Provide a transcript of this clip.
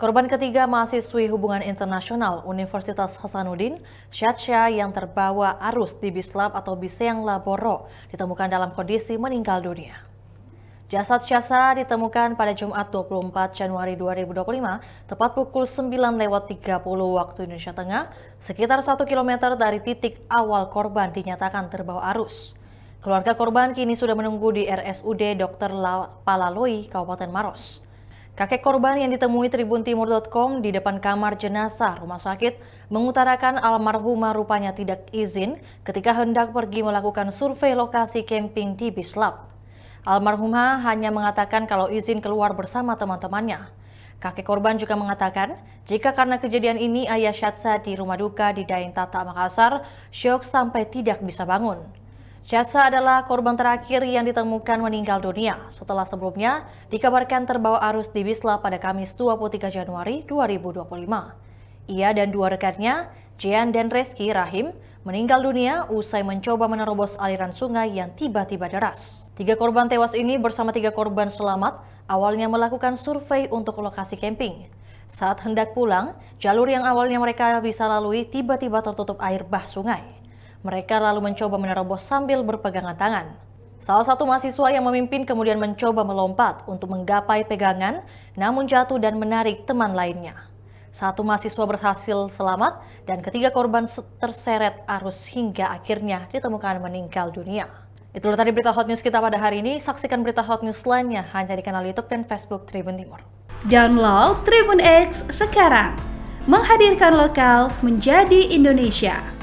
Korban ketiga mahasiswi hubungan internasional Universitas Hasanuddin, Syatsya yang terbawa arus di Bislab atau Biseng Laboro ditemukan dalam kondisi meninggal dunia. Jasad Syatsa ditemukan pada Jumat 24 Januari 2025, tepat pukul 9:30 waktu Indonesia Tengah, sekitar 1 km dari titik awal korban dinyatakan terbawa arus. Keluarga korban kini sudah menunggu di RSUD Dr. Palaloi, Kabupaten Maros. Kakek korban yang ditemui tribuntimur.com di depan kamar jenazah rumah sakit mengutarakan almarhumah rupanya tidak izin ketika hendak pergi melakukan survei lokasi camping di Bislab. Almarhumah hanya mengatakan kalau izin keluar bersama teman-temannya. Kakek korban juga mengatakan jika karena kejadian ini ayah Syatsa di rumah duka di Daeng Tata, Makassar, syok sampai tidak bisa bangun. Syatsa adalah korban terakhir yang ditemukan meninggal dunia setelah sebelumnya dikabarkan terbawa arus di Bislab pada Kamis 23 Januari 2025. Ia dan dua rekannya, Jean dan Reski Rahim, meninggal dunia usai mencoba menerobos aliran sungai yang tiba-tiba deras. 3 korban tewas ini bersama 3 korban selamat awalnya melakukan survei untuk lokasi camping. Saat hendak pulang, jalur yang awalnya mereka bisa lalui tiba-tiba tertutup air bah sungai. Mereka lalu mencoba menerobos sambil berpegangan tangan. Salah satu mahasiswa yang memimpin kemudian mencoba melompat untuk menggapai pegangan, namun jatuh dan menarik teman lainnya. Satu mahasiswa berhasil selamat dan ketiga korban terseret arus hingga akhirnya ditemukan meninggal dunia. Itulah tadi berita hot news kita pada hari ini. Saksikan berita hot news lainnya hanya di kanal YouTube dan Facebook Tribun Timur. Download Tribun X sekarang, menghadirkan lokal menjadi Indonesia.